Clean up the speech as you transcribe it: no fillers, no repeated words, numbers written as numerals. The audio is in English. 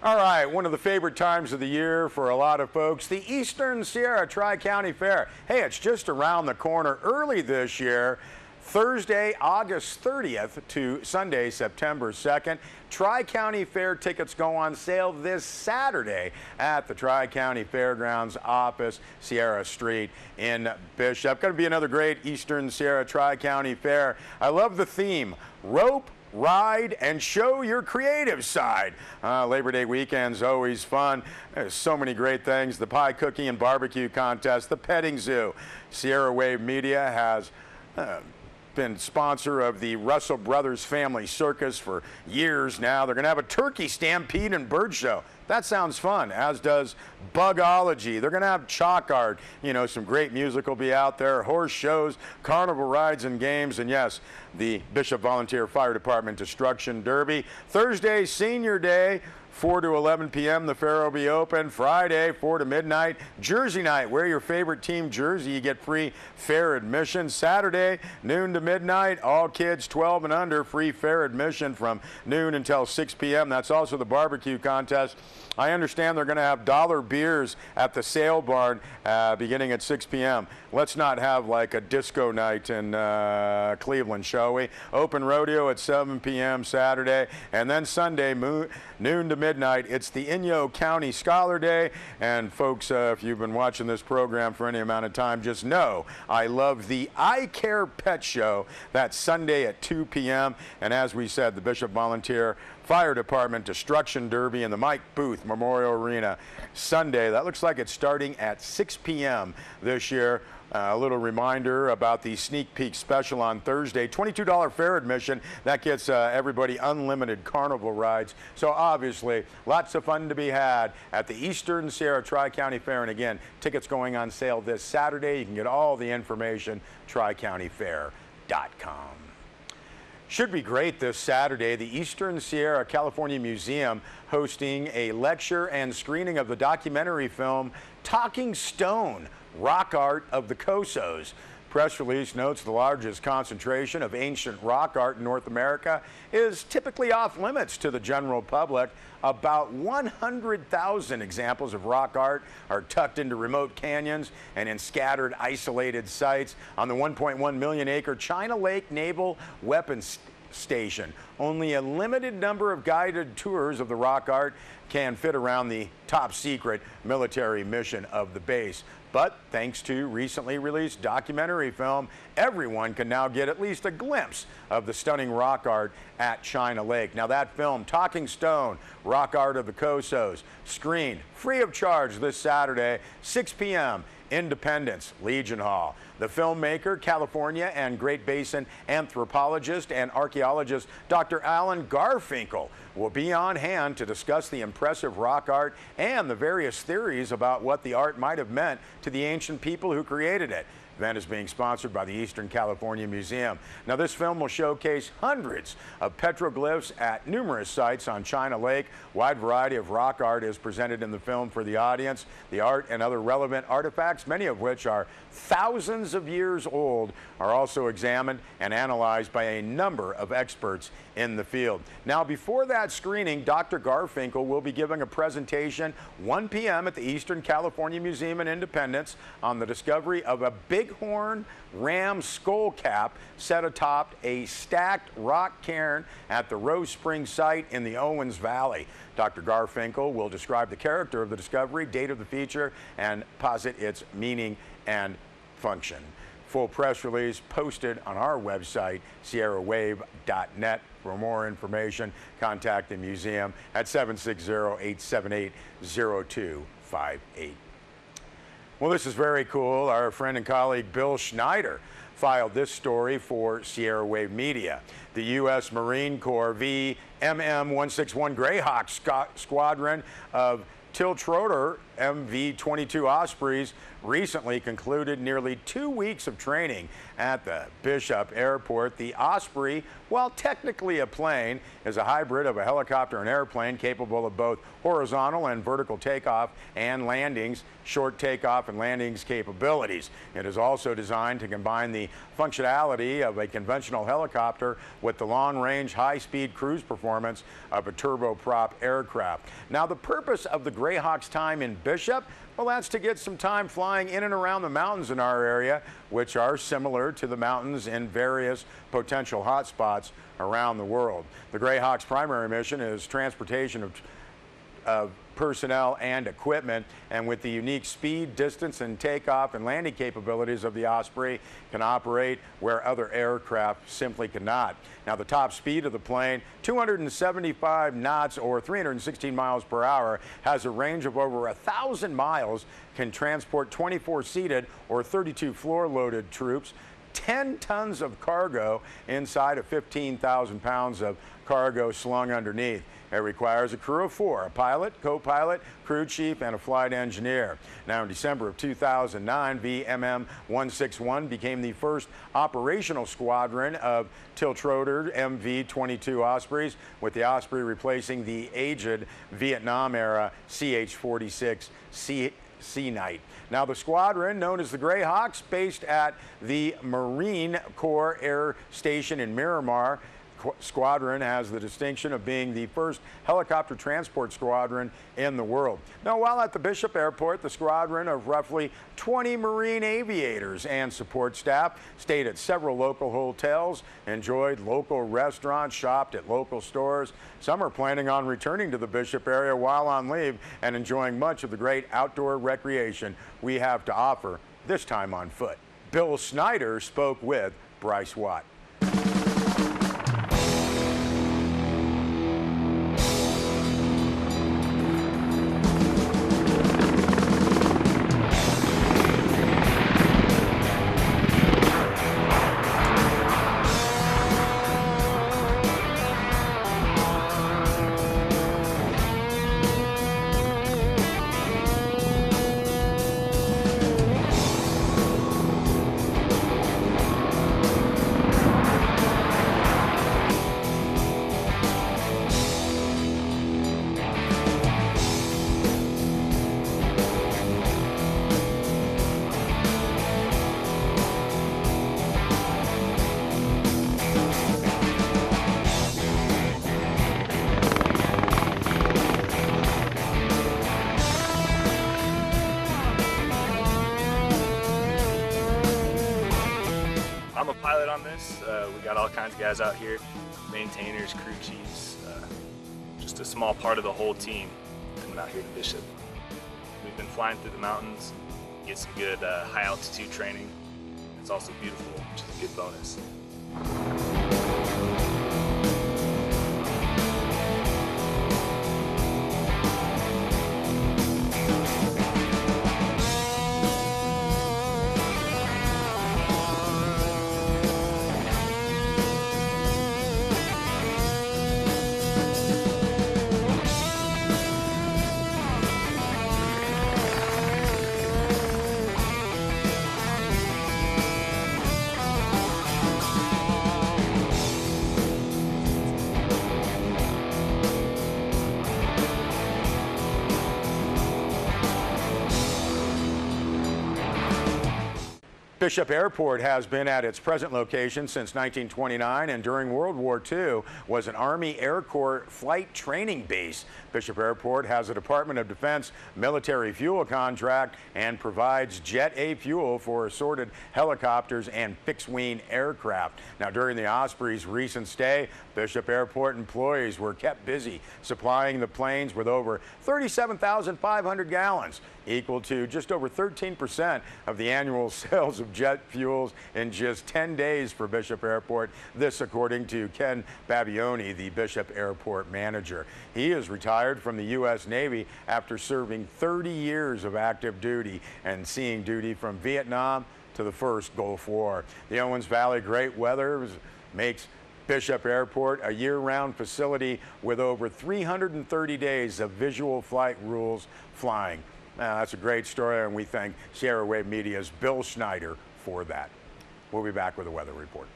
All right, one of the favorite times of the year for a lot of folks, the Eastern Sierra Tri-County Fair. Hey, it's just around the corner early this year, Thursday, August 30th to Sunday, September 2nd. Tri-County Fair tickets go on sale this Saturday at the Tri-County Fairgrounds office, Sierra Street in Bishop. Going to be another great Eastern Sierra Tri-County Fair. I love the theme, rope, ride, and show your creative side. Labor Day weekend's always fun. There's so many great things. The pie cooking and barbecue contest, the petting zoo. Sierra Wave Media has been sponsor of the Russell Brothers Family Circus for years now. They're going to have a turkey stampede and bird show. That sounds fun, as does Bugology. They're going to have chalk art. You know, some great music will be out there, horse shows, carnival rides and games, and yes, the Bishop Volunteer Fire Department Destruction Derby. Thursday, Senior Day, 4 to 11 p.m. the fair will be open. Friday, 4 to midnight. Jersey night. Wear your favorite team jersey. You get free fair admission. Saturday, noon to midnight. All kids 12 and under, free fair admission from noon until 6 p.m. That's also the barbecue contest. I understand they're going to have dollar beers at the sale barn beginning at 6 p.m. Let's not have like a disco night in Cleveland, shall we? Open rodeo at 7 p.m. Saturday, and then Sunday, noon to midnight. It's the Inyo County Scholar Day, and folks, if you've been watching this program for any amount of time, just know I love the I Care Pet Show. That's Sunday at 2 p.m. And as we said, the Bishop Volunteer Fire Department Destruction Derby in the Mike Booth Memorial Arena Sunday. That looks like it's starting at 6 p.m. this year. A little reminder about the sneak peek special on Thursday. $22 fair admission. That gets everybody unlimited carnival rides. So obviously, lots of fun to be had at the Eastern Sierra Tri-County Fair. And again, tickets going on sale this Saturday. You can get all the information, tricountyfair.com. Should be great this Saturday. The Eastern Sierra California Museum hosting a lecture and screening of the documentary film Talking Stone, Rock Art of the Cosos. Press release notes the largest concentration of ancient rock art in North America is typically off limits to the general public. About 100,000 examples of rock art are tucked into remote canyons and in scattered, isolated sites on the 1.1 million acre China Lake Naval Weapons Station. Only a limited number of guided tours of the rock art can fit around the top secret military mission of the base. But thanks to recently released documentary film, everyone can now get at least a glimpse of the stunning rock art at China Lake. Now that film, Talking Stone, Rock Art of the Cosos, screened free of charge this Saturday, 6 p.m. Independence, Legion Hall. The filmmaker, California and Great Basin anthropologist and archaeologist Dr. Alan Garfinkel will be on hand to discuss the impressive rock art and the various theories about what the art might have meant to the ancient people who created it. The event is being sponsored by the Eastern California Museum. Now, this film will showcase hundreds of petroglyphs at numerous sites on China Lake. Wide variety of rock art is presented in the film for the audience. The art and other relevant artifacts, many of which are thousands of years old, are also examined and analyzed by a number of experts in the field. Now, before that screening, Dr. Garfinkel will be giving a presentation 1 p.m. at the Eastern California Museum in Independence on the discovery of a bighorn ram skull cap set atop a stacked rock cairn at the Rose Spring site in the Owens Valley. Dr. Garfinkel will describe the character of the discovery, date of the feature, and posit its meaning and function. Full press release posted on our website, sierrawave.net. For more information, contact the museum at 760-878-0258. Well, this is very cool. Our friend and colleague Bill Schneider filed this story for Sierra Wave Media. The U.S. Marine Corps VMM-161 Greyhawk Squadron of Tiltrotor MV-22 Ospreys recently concluded nearly 2 weeks of training at the Bishop Airport. The Osprey, while technically a plane, is a hybrid of a helicopter and airplane capable of both horizontal and vertical takeoff and landings, short takeoff and landings capabilities. It is also designed to combine the functionality of a conventional helicopter with the long-range, high-speed cruise performance of a turboprop aircraft. Now, the purpose of the Greyhawk's time in Bishop, well, that's to get some time flying in and around the mountains in our area, which are similar to the mountains in various potential hotspots around the world. The Greyhawk's primary mission is transportation of personnel and equipment, and with the unique speed, distance, and takeoff and landing capabilities of the Osprey, can operate where other aircraft simply cannot. Now, the top speed of the plane, 275 knots or 316 miles per hour, has a range of over 1,000 miles, can transport 24 seated or 32 floor-loaded troops, 10 tons of cargo inside of 15,000 pounds of cargo slung underneath. It requires a crew of 4, a pilot, co-pilot, crew chief, and a flight engineer. Now, in December of 2009, VMM 161 became the first operational squadron of tilt-rotor MV-22 Ospreys, with the Osprey replacing the aged Vietnam-era CH-46 Sea Knight. Now, the squadron, known as the Greyhawks, based at the Marine Corps Air Station in Miramar, squadron has the distinction of being the first helicopter transport squadron in the world. Now, while at the Bishop Airport, the squadron of roughly 20 Marine aviators and support staff stayed at several local hotels, enjoyed local restaurants, shopped at local stores. Some are planning on returning to the Bishop area while on leave and enjoying much of the great outdoor recreation we have to offer, this time on foot. Bill Snyder spoke with Bryce Watt. I'm a pilot on this. We got all kinds of guys out here, maintainers, crew chiefs, just a small part of the whole team coming out here to Bishop. We've been flying through the mountains, get some good high altitude training. It's also beautiful, which is a good bonus. Bishop Airport has been at its present location since 1929, and during World War II was an Army Air Corps flight training base. Bishop Airport has a Department of Defense military fuel contract and provides Jet A fuel for assorted helicopters and fixed-wing aircraft. Now, during the Osprey's recent stay, Bishop Airport employees were kept busy supplying the planes with over 37,500 gallons, equal to just over 13% of the annual sales of jet fuels in just 10 days for Bishop Airport. This according to Ken Babioni, the Bishop Airport manager. He is retired from the U.S. Navy after serving 30 years of active duty and seeing duty from Vietnam to the first Gulf War. The Owens Valley great weather makes Bishop Airport a year-round facility with over 330 days of visual flight rules flying. That's a great story, and we thank Sierra Wave Media's Bill Schneider for that. We'll be back with a weather report.